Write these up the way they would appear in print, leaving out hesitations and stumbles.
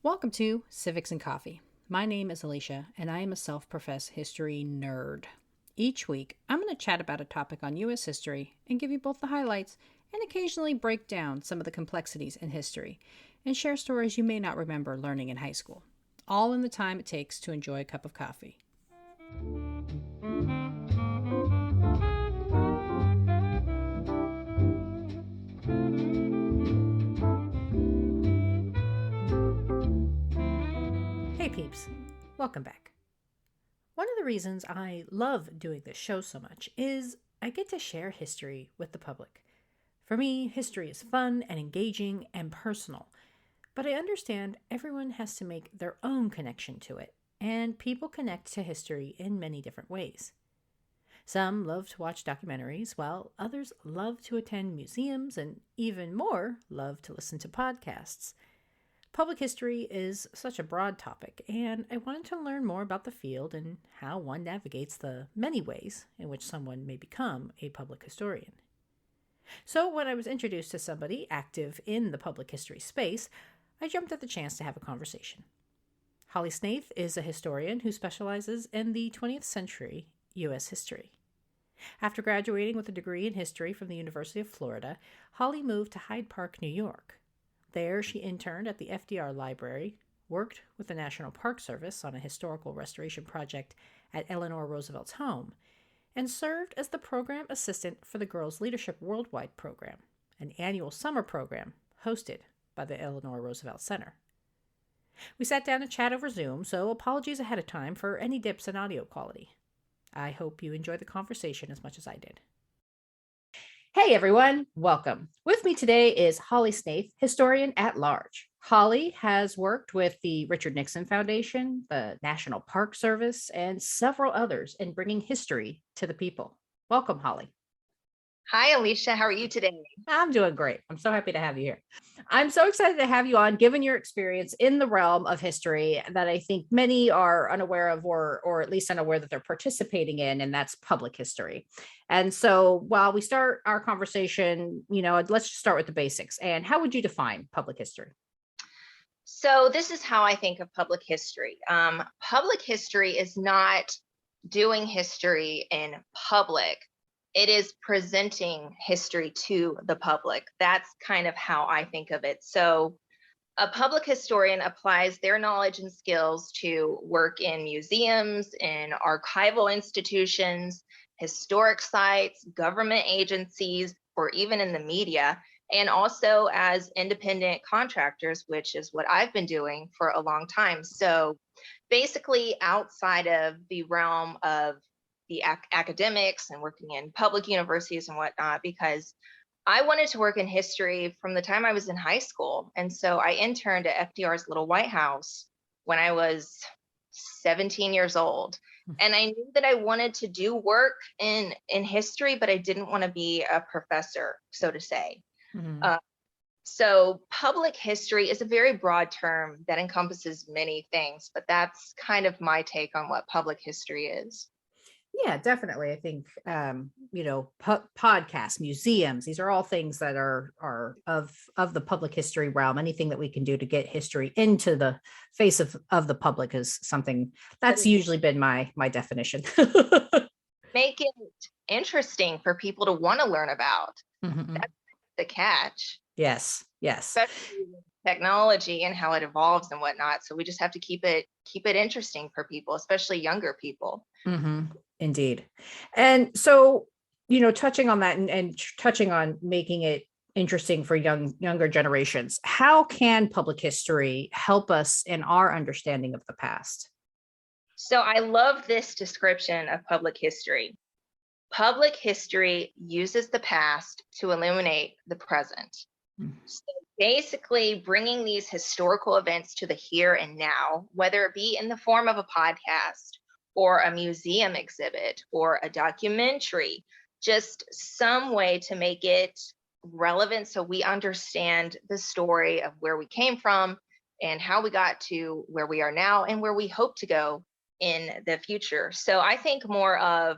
Welcome to Civics and Coffee. My name is Alicia, and I am a self-professed history nerd. Each week, I'm going to chat about a topic on U.S. history and give you both the highlights and occasionally break down some of the complexities in history and share stories you may not remember learning in high school, all in the time it takes to enjoy a cup of coffee. Hey peeps, welcome back. One of the reasons I love doing this show so much is I get to share history with the public. For me, history is fun and engaging and personal, but I understand everyone has to make their own connection to it, and people connect to history in many different ways. Some love to watch documentaries, while others love to attend museums and even more love to listen to podcasts. Public history is such a broad topic, and I wanted to learn more about the field and how one navigates the many ways in which someone may become a public historian. So, when I was introduced to somebody active in the public history space, I jumped at the chance to have a conversation. Holley Snaith is a historian who specializes in the 20th century U.S. history. After graduating with a degree in history from the University of Florida, Holley moved to Hyde Park, New York. There, she interned at the FDR Library, worked with the National Park Service on a historical restoration project at Eleanor Roosevelt's home, and served as the program assistant for the Girls Leadership Worldwide program, an annual summer program hosted by the Eleanor Roosevelt Center. We sat down to chat over Zoom, so apologies ahead of time for any dips in audio quality. I hope you enjoyed the conversation as much as I did. Hey everyone, welcome. With me today is Holley Snaith, historian at large. Holley has worked with the Richard Nixon Foundation, the National Park Service, and several others in bringing history to the people. Welcome, Holley. Hi, Alicia. How are you today? I'm doing great. I'm so happy to have you here. I'm so excited to have you on, given your experience in the realm of history that I think many are unaware of, or at least unaware that they're participating in, and that's public history. And so while we start our conversation, let's just start with the basics. And how would you define public history? So this is how I think of public history. Public history is not doing history in public. It is presenting history to the public. That's kind of how I think of it. So a public historian applies their knowledge and skills to work in museums, in archival institutions, historic sites, government agencies, or even in the media, and also as independent contractors, which is what I've been doing for a long time. So basically outside of the realm of the academics and working in public universities and whatnot, because I wanted to work in history from the time I was in high school. And so I interned at FDR's Little White House when I was 17 years old. And I knew that I wanted to do work in history, but I didn't want to be a professor, so to say. Mm-hmm. So public history is a very broad term that encompasses many things, but that's kind of my take on what public history is. Yeah, definitely. I think, podcasts, museums, these are all things that are of the public history realm. Anything that we can do to get history into the face of the public is something that's usually been my definition. Make it interesting for people to want to learn about. Mm-hmm. That's the catch. Yes. Especially with technology and how it evolves and whatnot. So we just have to keep it interesting for people, especially younger people. Mm-hmm. Indeed. And so, touching on that and touching on making it interesting for younger generations, how can public history help us in our understanding of the past? So I love this description of public history. Public history uses the past to illuminate the present. Mm-hmm. So basically bringing these historical events to the here and now, whether it be in the form of a podcast or a museum exhibit or a documentary, just some way to make it relevant so we understand the story of where we came from and how we got to where we are now and where we hope to go in the future. So I think more of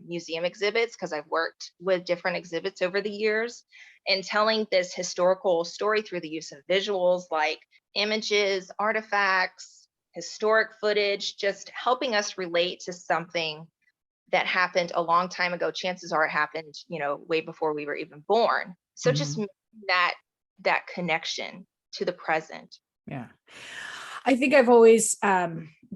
museum exhibits, because I've worked with different exhibits over the years, and telling this historical story through the use of visuals like images, artifacts, historic footage, just helping us relate to something that happened a long time ago. Chances are it happened, way before we were even born. So just making that connection to the present. Yeah. I think I've always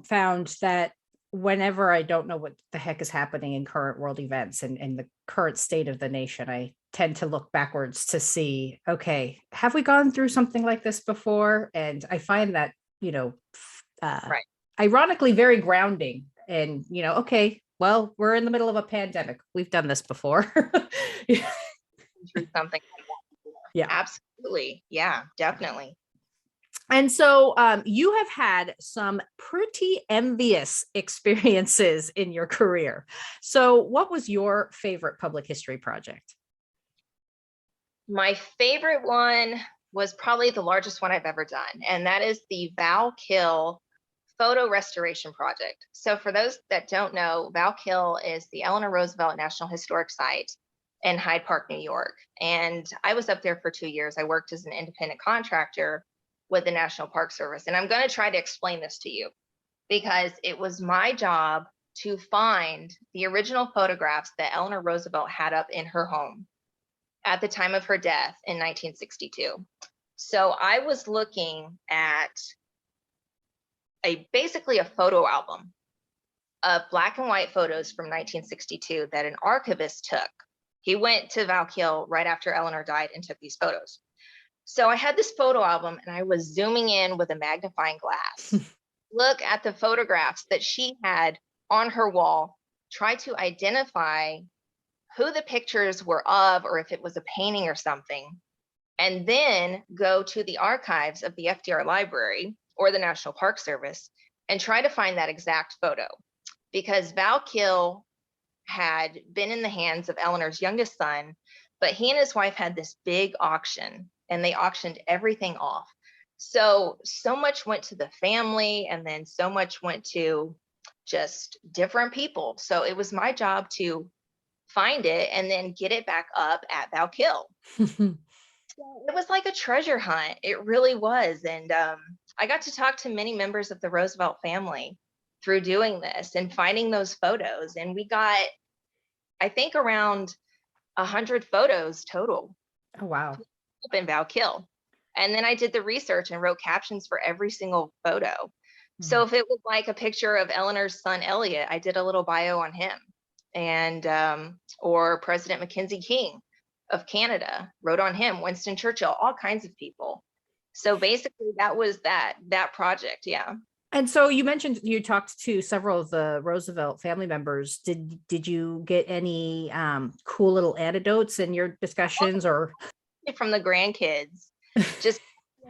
found that whenever I don't know what the heck is happening in current world events and the current state of the nation, I tend to look backwards to see, okay, have we gone through something like this before? And I find that, Right. ironically very grounding. And, okay, well, we're in the middle of a pandemic. We've done this before. Through something like that before. Yeah. Absolutely. Yeah, definitely. And so you have had some pretty envious experiences in your career. So what was your favorite public history project? My favorite one was probably the largest one I've ever done, and that is the Val Kill photo restoration project. So for those that don't know, Val Kill is the Eleanor Roosevelt National Historic Site in Hyde Park, New York. And I was up there for 2 years. I worked as an independent contractor with the National Park Service. And I'm going to try to explain this to you because it was my job to find the original photographs that Eleanor Roosevelt had up in her home at the time of her death in 1962. So I was looking at basically a photo album of black and white photos from 1962 that an archivist took. He went to Val Kill right after Eleanor died and took these photos. So I had this photo album and I was zooming in with a magnifying glass. Look at the photographs that she had on her wall, try to identify who the pictures were of or if it was a painting or something, and then go to the archives of the FDR Library or the National Park Service and try to find that exact photo. Because Val Kill had been in the hands of Eleanor's youngest son, but he and his wife had this big auction and they auctioned everything off. So much went to the family and then so much went to just different people. So it was my job to find it and then get it back up at Val Kill. So it was like a treasure hunt. It really was. And I got to talk to many members of the Roosevelt family through doing this and finding those photos. And we got, I think, around 100 photos total. Oh, wow. Up in Val Kill. And then I did the research and wrote captions for every single photo. So if it was like a picture of Eleanor's son, Elliot, I did a little bio on him. And, or President Mackenzie King of Canada, wrote on him, Winston Churchill, all kinds of people. So basically that was that project. Yeah. And so you mentioned you talked to several of the Roosevelt family members. Did you get any cool little anecdotes in your discussions or from the grandkids, just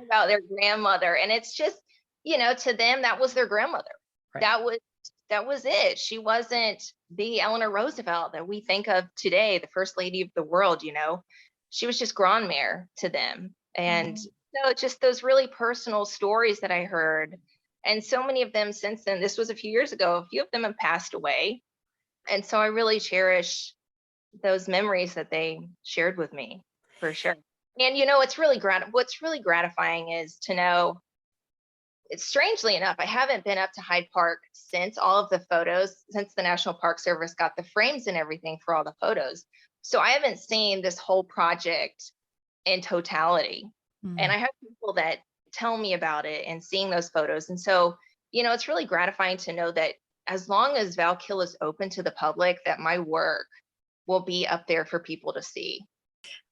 about their grandmother? And it's just, to them, that was their grandmother. Right. That was it. She wasn't the Eleanor Roosevelt that we think of today, the first lady of the world. She was just grandmère to them. And so just those really personal stories that I heard. And so many of them since then, this was a few years ago, a few of them have passed away. And so I really cherish those memories that they shared with me, for sure. And, what's really gratifying is to know, it's strangely enough, I haven't been up to Hyde Park since the National Park Service got the frames and everything for all the photos. So I haven't seen this whole project in totality. And I have people that tell me about it and seeing those photos. And so, it's really gratifying to know that as long as Val Kill is open to the public, that my work will be up there for people to see.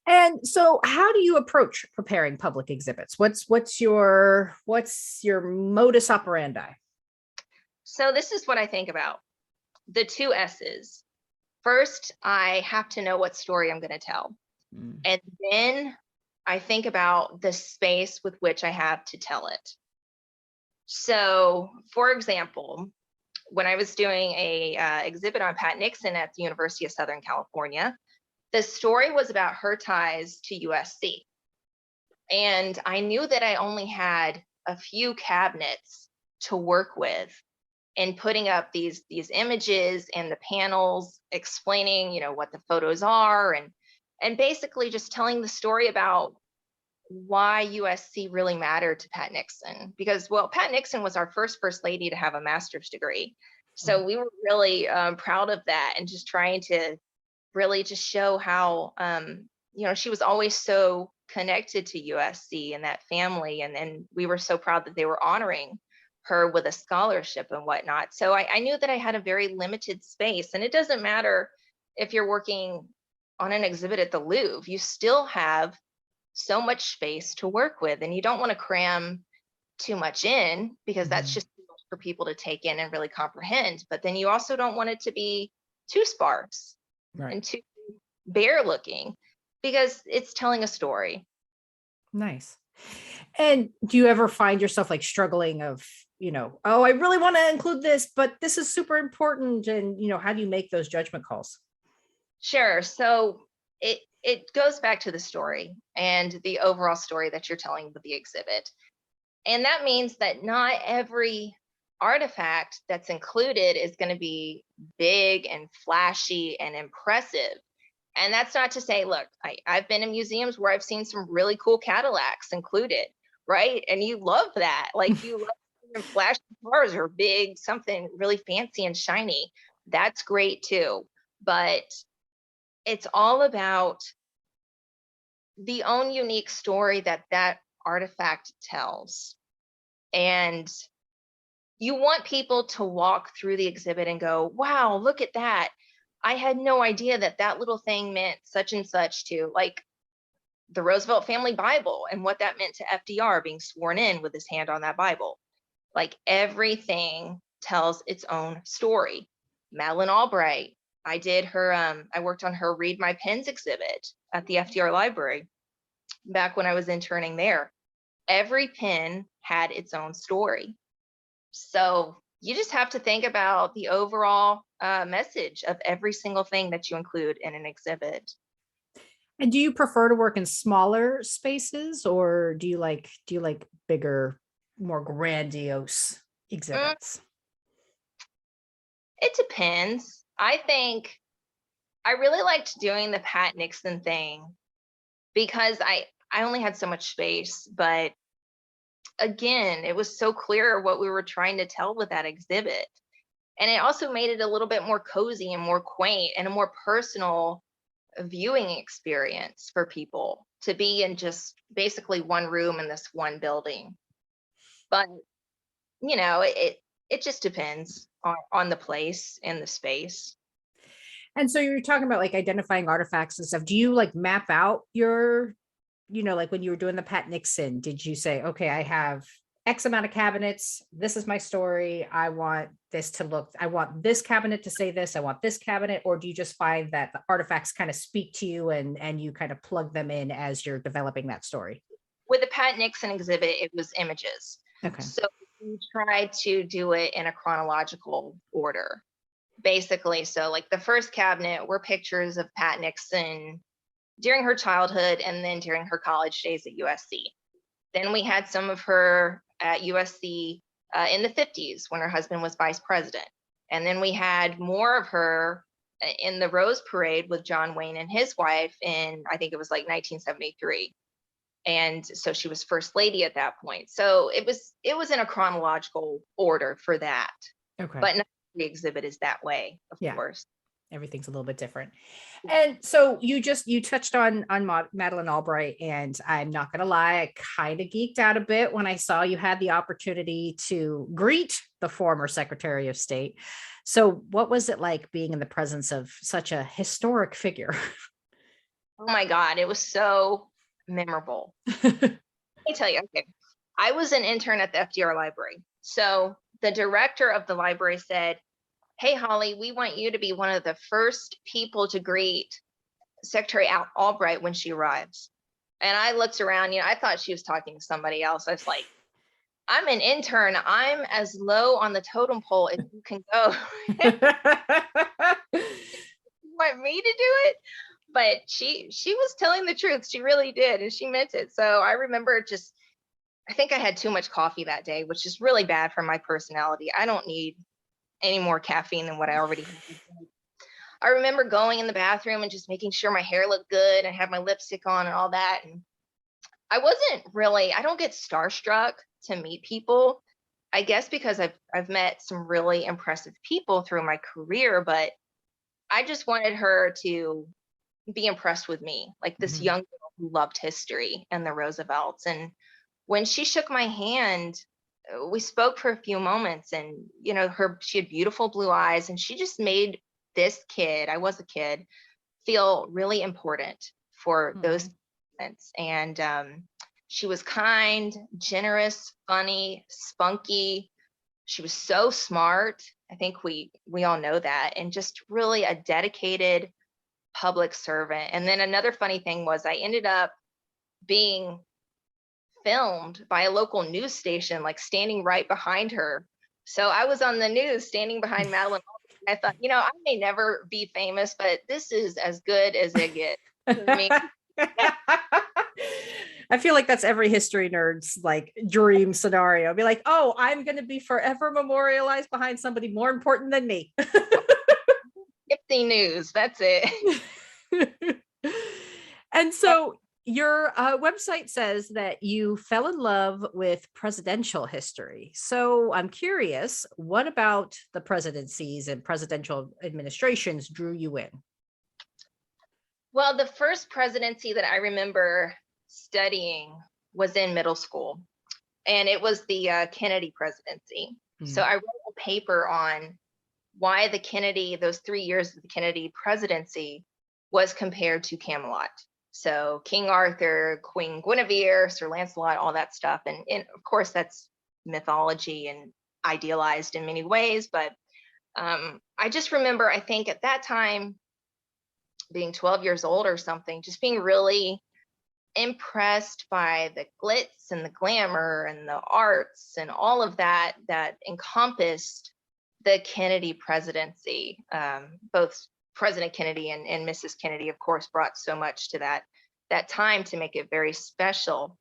And so how do you approach preparing public exhibits? What's your modus operandi? So this is what I think about. The 2 S's. First, I have to know what story I'm going to tell. And then I think about the space with which I have to tell it. So, for example, when I was doing a exhibit on Pat Nixon at the University of Southern California, the story was about her ties to USC. And I knew that I only had a few cabinets to work with in putting up these images and the panels explaining, what the photos are, and basically just telling the story about why USC really mattered to Pat Nixon. Because, well, Pat Nixon was our first lady to have a master's degree. So we were really proud of that, and just trying to really just show how, she was always so connected to USC and that family. And we were so proud that they were honoring her with a scholarship and whatnot. So I knew that I had a very limited space, and it doesn't matter if you're working on an exhibit at the Louvre, you still have so much space to work with, and you don't want to cram too much in, because that's just too much for people to take in and really comprehend. But then you also don't want it to be too sparse and too bare looking, because it's telling a story. Nice. And do you ever find yourself like struggling of, oh, I really want to include this, but this is super important? And, how do you make those judgment calls? Sure. So it goes back to the story and the overall story that you're telling with the exhibit. And that means that not every artifact that's included is going to be big and flashy and impressive. And that's not to say, look, I've been in museums where I've seen some really cool Cadillacs included, right? And you love that. Like, you love flashy cars or big, something really fancy and shiny. That's great too. But it's all about the own unique story that artifact tells. And you want people to walk through the exhibit and go, wow, look at that. I had no idea that little thing meant such and such, to, like, the Roosevelt family Bible and what that meant to FDR being sworn in with his hand on that Bible. Like, everything tells its own story. Madeleine Albright, I worked on her Read My Pens exhibit at the FDR Library back when I was interning there. Every pen had its own story. So you just have to think about the overall message of every single thing that you include in an exhibit. And do you prefer to work in smaller spaces, or do you like bigger, more grandiose exhibits? It depends. I think I really liked doing the Pat Nixon thing because I only had so much space, but again, it was so clear what we were trying to tell with that exhibit. And it also made it a little bit more cozy and more quaint and a more personal viewing experience for people to be in just basically one room in this one building. But, it just depends on the place and the space. And so you're talking about like identifying artifacts and stuff. Do you like map out your, like when you were doing the Pat Nixon, did you say, okay, I have X amount of cabinets. This is my story. I want this cabinet to say this. I want this cabinet. Or do you just find that the artifacts kind of speak to you and you kind of plug them in as you're developing that story? With the Pat Nixon exhibit, it was images. Okay. So we tried to do it in a chronological order, basically. So like the first cabinet were pictures of Pat Nixon during her childhood and then during her college days at USC. Then we had some of her at USC in the 50s when her husband was vice president. And then we had more of her in the Rose Parade with John Wayne and his wife in, I think it was like 1973. And so she was first lady at that point. So it was in a chronological order for that. Okay. But not every exhibit is that way, of course. Everything's a little bit different. And so you touched on Madeleine Albright, and I'm not going to lie, I kind of geeked out a bit when I saw you had the opportunity to greet the former Secretary of State. So what was it like being in the presence of such a historic figure? Oh my God, it was so memorable. Let me tell you, okay, I was an intern at the FDR Library. So the director of the library said, hey, Holley, we want you to be one of the first people to greet Secretary Albright when she arrives. And I looked around, I thought she was talking to somebody else. I was like, I'm an intern. I'm as low on the totem pole as you can go. You want me to do it? But she was telling the truth. She really did. And she meant it. So I remember I think I had too much coffee that day, which is really bad for my personality. I don't need any more caffeine than what I already had. I remember going in the bathroom and just making sure my hair looked good and had my lipstick on and all that. And I don't get starstruck to meet people. I guess because I've met some really impressive people through my career, but I just wanted her to be impressed with me, like this young girl who loved history and the Roosevelts. And when she shook my hand, we spoke for a few moments, and she had beautiful blue eyes, and she just made this kid, I was a kid, feel really important for those moments. And she was kind, generous, funny, spunky. She was so smart. I think we all know that, and just really a dedicated public servant. And then another funny thing was I ended up being filmed by a local news station, like standing right behind her. So I was on the news standing behind Madeline. I thought, I may never be famous, but this is as good as it gets. I mean, I feel like that's every history nerd's like dream scenario. Be like, oh, I'm going to be forever memorialized behind somebody more important than me. Gypsy news. That's it. And so your website says that you fell in love with presidential history. So I'm curious, what about the presidencies and presidential administrations drew you in? Well, the first presidency that I remember studying was in middle school, and it was the Kennedy presidency. So I wrote a paper on why those 3 years of the Kennedy presidency was compared to Camelot. So King Arthur, Queen Guinevere, Sir Lancelot, all that stuff. And of course, that's mythology and idealized in many ways. But I just remember, I think at that time, being 12 years old or something, just being really impressed by the glitz and the glamour and the arts and all of that encompassed the Kennedy presidency. Both President Kennedy and Mrs. Kennedy, of course, brought so much to that time to make it very special.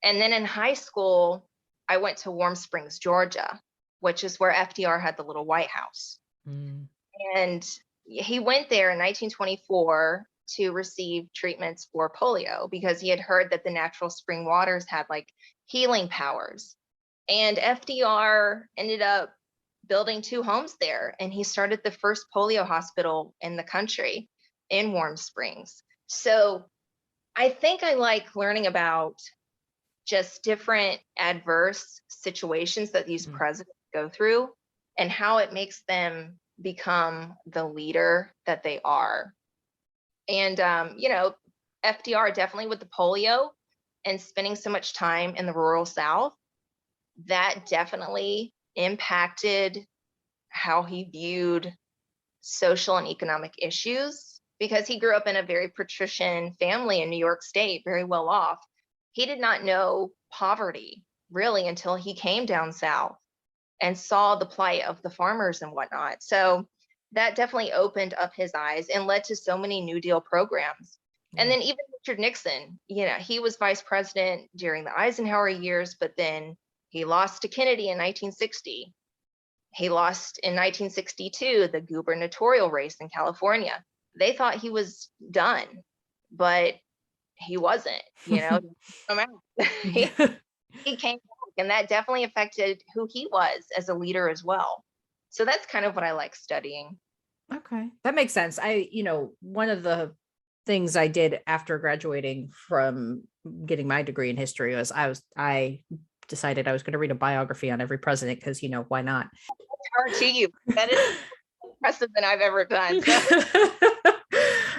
And then in high school, I went to Warm Springs, Georgia, which is where FDR had the little White House. And he went there in 1924 to receive treatments for polio because he had heard that the natural spring waters had like healing powers. And FDR ended up building 2 homes there, and he started the first polio hospital in the country in Warm Springs. So I think I like learning about just different adverse situations that these presidents go through and how it makes them become the leader that they are. And, FDR definitely with the polio and spending so much time in the rural South, that definitely impacted how he viewed social and economic issues, because he grew up in a very patrician family in New York State, very well off. He did not know poverty really until he came down south and saw the plight of the farmers and whatnot. So that definitely opened up his eyes and led to so many New Deal programs. And then even Richard Nixon, he was vice president during the Eisenhower years, but then he lost to Kennedy in 1960. He lost in 1962 the gubernatorial race in California. They thought he was done, but he wasn't, he came back, and that definitely affected who he was as a leader as well. So that's kind of what I like studying. Okay, that makes sense. One of the things I did after graduating from getting my degree in history was I decided I was going to read a biography on every president because, why not? Power to you. That is impressive than I've ever done. So.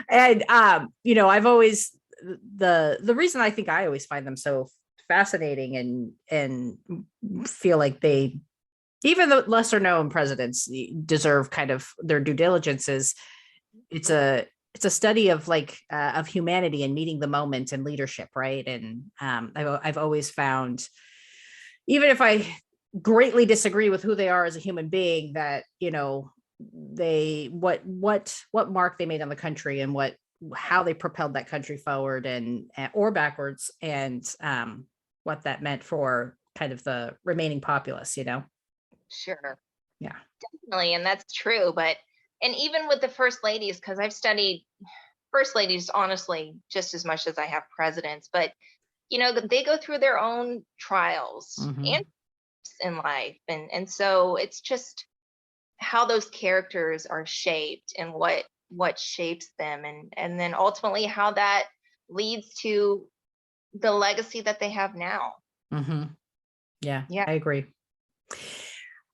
And, I've always, the reason I think I always find them so fascinating and feel like they, even the lesser known presidents deserve kind of their due diligence, is it's a study of of humanity and meeting the moment and leadership. Right. And I've always found, even if I greatly disagree with who they are as a human being, that, they, what mark they made on the country and how they propelled that country forward or backwards, and what that meant for kind of the remaining populace, Sure. Yeah. Definitely, and that's true. But and even with the first ladies, because I've studied first ladies honestly just as much as I have presidents, but they go through their own trials Mm-hmm. and in life, and so it's just how those characters are shaped and what shapes them, and then ultimately how that leads to the legacy that they have now. Mm-hmm. Yeah, Yeah. I agree.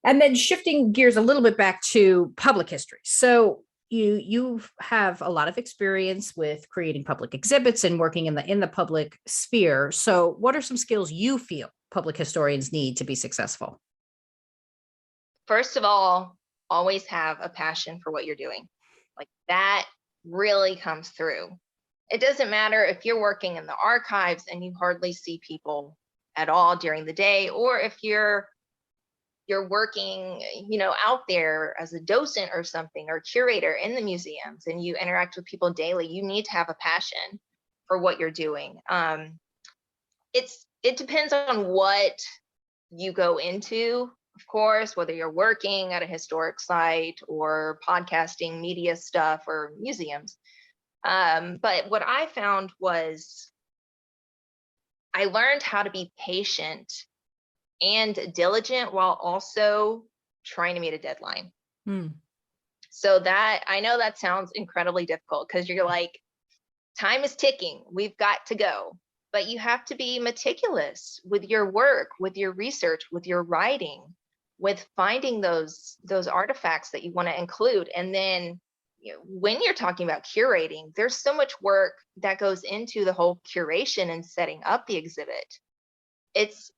And then shifting gears a little bit back to public history. So you have a lot of experience with creating public exhibits and working in the public sphere. So what are some skills you feel public historians need to be successful? First of all, always have a passion for what you're doing. Like that really comes through. It doesn't matter if you're working in the archives and you hardly see people at all during the day, or if you're working, out there as a docent or something, or curator in the museums, and you interact with people daily. You need to have a passion for what you're doing. It depends on what you go into, of course, whether you're working at a historic site or podcasting, media stuff, or museums. But what I found was I learned how to be patient and diligent while also trying to meet a deadline. Hmm. So that I know that sounds incredibly difficult because you're like, time is ticking, we've got to go. But you have to be meticulous with your work, with your research, with your writing, with finding those artifacts that you want to include. And then when you're talking about curating, there's so much work that goes into the whole curation and setting up the exhibit. It's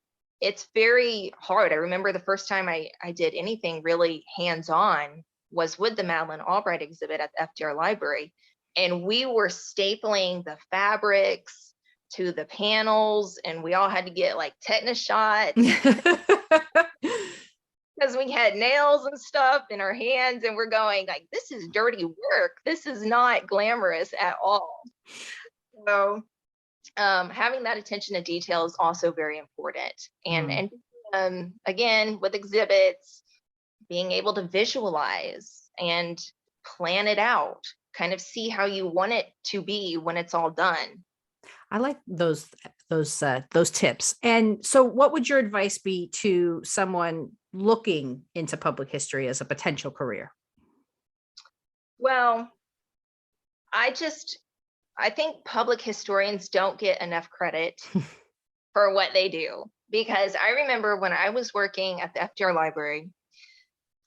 very hard. I remember the first time I did anything really hands-on was with the Madeleine Albright exhibit at the FDR Library. And we were stapling the fabrics to the panels, and we all had to get like tetanus shots because we had nails and stuff in our hands, and we're going like, this is dirty work. This is not glamorous at all. So having that attention to detail is also very important. And again, with exhibits, being able to visualize and plan it out, kind of see how you want it to be when it's all done. I like those tips. And so what would your advice be to someone looking into public history as a potential career? Well, I think public historians don't get enough credit for what they do, because I remember when I was working at the FDR Library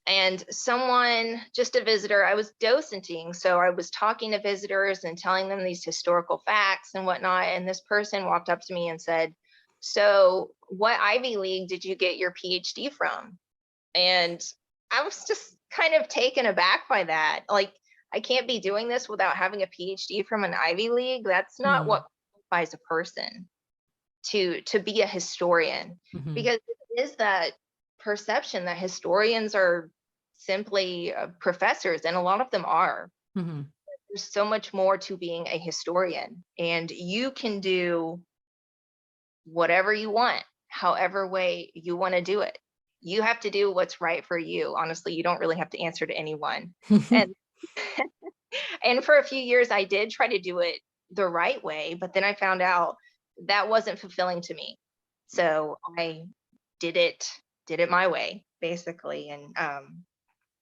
and someone, just a visitor, I was docenting, so I was talking to visitors and telling them these historical facts and whatnot, and this person walked up to me and said, so what Ivy League did you get your PhD from? And I was just kind of taken aback by that. Like, I can't be doing this without having a PhD from an Ivy League. That's not what qualifies a person to be a historian, because it is that perception that historians are simply professors, and a lot of them are. There's so much more to being a historian, and you can do whatever you want, however way you want to do it. You have to do what's right for you. Honestly, you don't really have to answer to anyone. And and for a few years I did try to do it the right way, but then I found out that wasn't fulfilling to me. So I did it my way, basically. And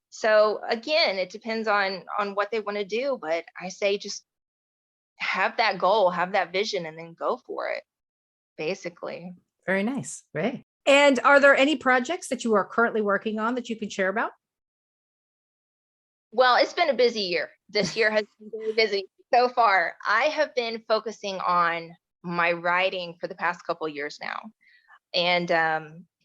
so again, it depends on what they want to do, but I say just have that goal, have that vision, and then go for it, basically. Very nice. Right. And are there any projects that you are currently working on that you can share about? Well, it's been a busy year. This year has been very busy so far. I have been focusing on my writing for the past couple of years now. And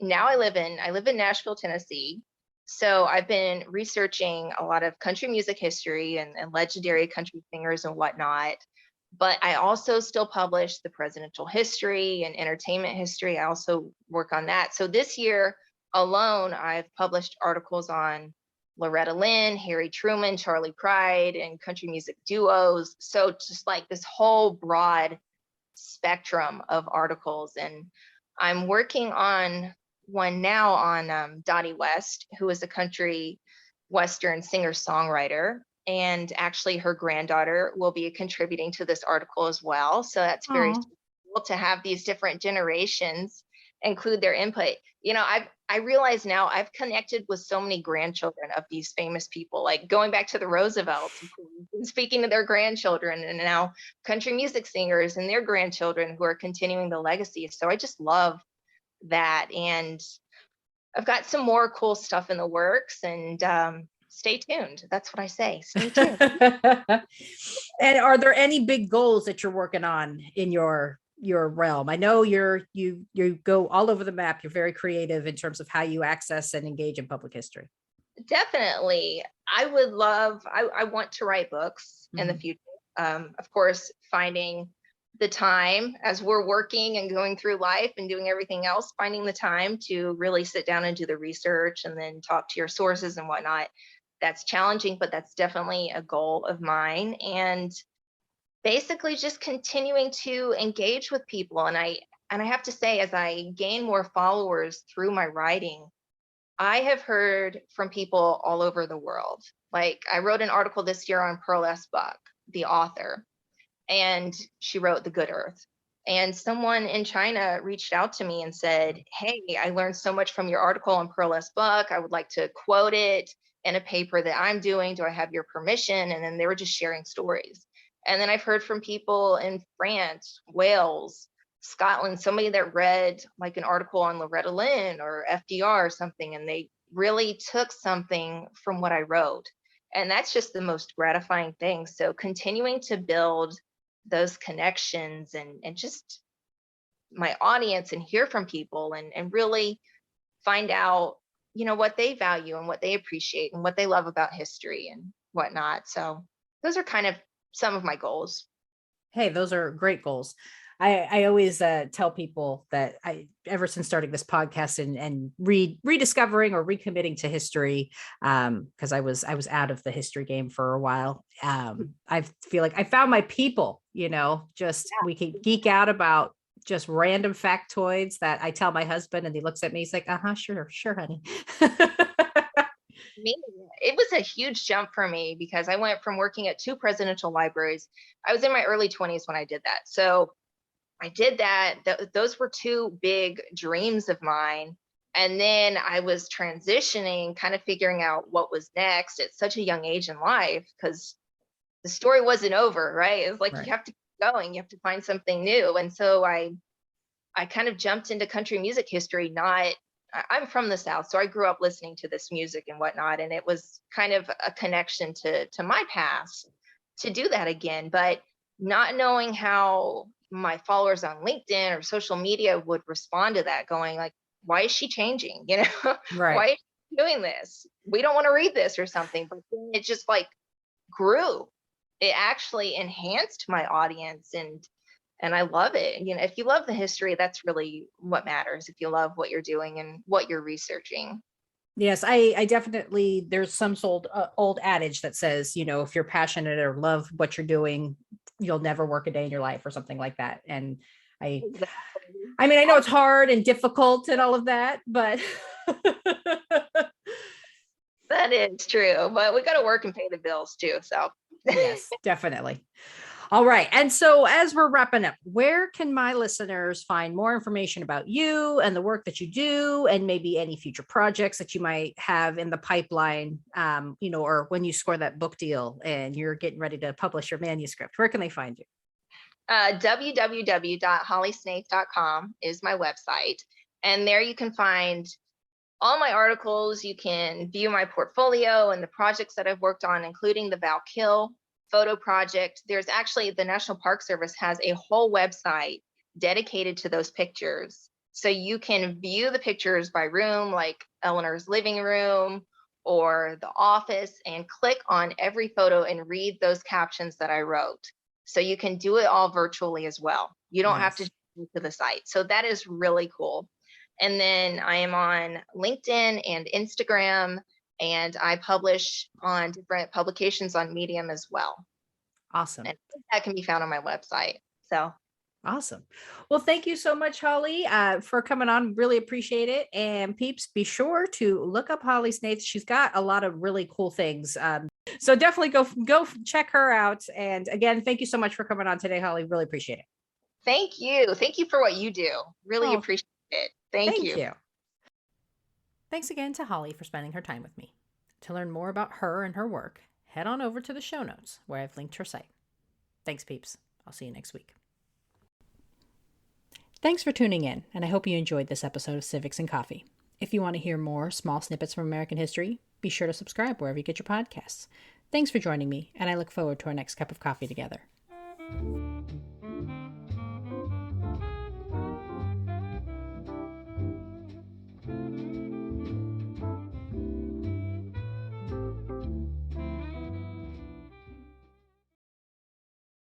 now I live in Nashville, Tennessee. So I've been researching a lot of country music history and legendary country singers and whatnot. But I also still publish the presidential history and entertainment history. I also work on that. So this year alone, I've published articles on Loretta Lynn, Harry Truman, Charlie Pride, and country music duos. So just like this whole broad spectrum of articles. And I'm working on one now on Dottie West, who is a country Western singer-songwriter. And actually, her granddaughter will be contributing to this article as well. So that's very Oh, cool to have these different generations include their input. I realize now I've connected with so many grandchildren of these famous people, like going back to the Roosevelts and speaking to their grandchildren, and now country music singers and their grandchildren who are continuing the legacy. So I just love that. And I've got some more cool stuff in the works, and stay tuned. That's what I say. Stay tuned. and are there any big goals that you're working on in your realm? I know you go all over the map. You're very creative in terms of how you access and engage in public history. Definitely. I want to write books in the future. Of course, finding the time as we're working and going through life and doing everything else, finding the time to really sit down and do the research and then talk to your sources and whatnot. That's challenging, but that's definitely a goal of mine. And basically just continuing to engage with people. And I have to say, as I gain more followers through my writing, I have heard from people all over the world. Like, I wrote an article this year on Pearl S. Buck, the author, and she wrote The Good Earth. And someone in China reached out to me and said, "Hey, I learned so much from your article on Pearl S. Buck. I would like to quote it in a paper that I'm doing. Do I have your permission?" And then they were just sharing stories. And then I've heard from people in France, Wales, Scotland, somebody that read like an article on Loretta Lynn or FDR or something, and they really took something from what I wrote. And that's just the most gratifying thing. So continuing to build those connections and just my audience and hear from people and really find out, what they value and what they appreciate and what they love about history and whatnot. So those are kind of some of my goals. Hey, those are great goals. I always tell people that ever since starting this podcast and rediscovering or recommitting to history, because I was out of the history game for a while. I feel like I found my people. Just we can geek out about just random factoids that I tell my husband, and he looks at me. He's like, sure, honey." It was a huge jump for me because I went from working at 2 presidential libraries. I was in my early 20s when I did that. So I did that. Those were 2 big dreams of mine. And then I was transitioning, kind of figuring out what was next at such a young age in life, because the story wasn't over, right? It's like, Right. You have to keep going. You have to find something new. And so I kind of jumped into country music history. I'm from the South, so I grew up listening to this music and whatnot. And it was kind of a connection to my past to do that again. But not knowing how my followers on LinkedIn or social media would respond to that, going like, "Why is she changing? Right. Why is she doing this? We don't want to read this," or something. But then it just like grew. It actually enhanced my audience, and I love it. If you love the history, that's really what matters. If you love what you're doing and what you're researching. Yes, I definitely, there's some old adage that says, if you're passionate or love what you're doing, you'll never work a day in your life or something like that. And I mean, I know it's hard and difficult and all of that, but that is true, but we got to work and pay the bills too. So yes, definitely. All right. And so as we're wrapping up, where can my listeners find more information about you and the work that you do, and maybe any future projects that you might have in the pipeline, or when you score that book deal and you're getting ready to publish your manuscript? Where can they find you? www.hollysnaith.com is my website. And there you can find all my articles. You can view my portfolio and the projects that I've worked on, including the Val Kill photo project. There's actually, the National Park Service has a whole website dedicated to those pictures. So you can view the pictures by room, like Eleanor's living room or the office, and click on every photo and read those captions that I wrote. So you can do it all virtually as well. You don't have to go to the site. So that is really cool. And then I am on LinkedIn and Instagram, and I publish on different publications on Medium as well. Awesome. And that can be found on my website. So Awesome. Well, thank you so much, Holly, for coming on. Really appreciate it. And peeps, be sure to look up Holley Snaith. She's got a lot of really cool things. So definitely go check her out. And again, thank you so much for coming on today, Holly. Really appreciate it. Thank you. Thank you for what you do. Really Oh, appreciate it. Thank thank you. you. Thanks again to Holly for spending her time with me. To learn more about her and her work, head on over to the show notes where I've linked her site. Thanks, peeps. I'll see you next week. Thanks for tuning in, and I hope you enjoyed this episode of Civics and Coffee. If you want to hear more small snippets from American history, be sure to subscribe wherever you get your podcasts. Thanks for joining me, and I look forward to our next cup of coffee together.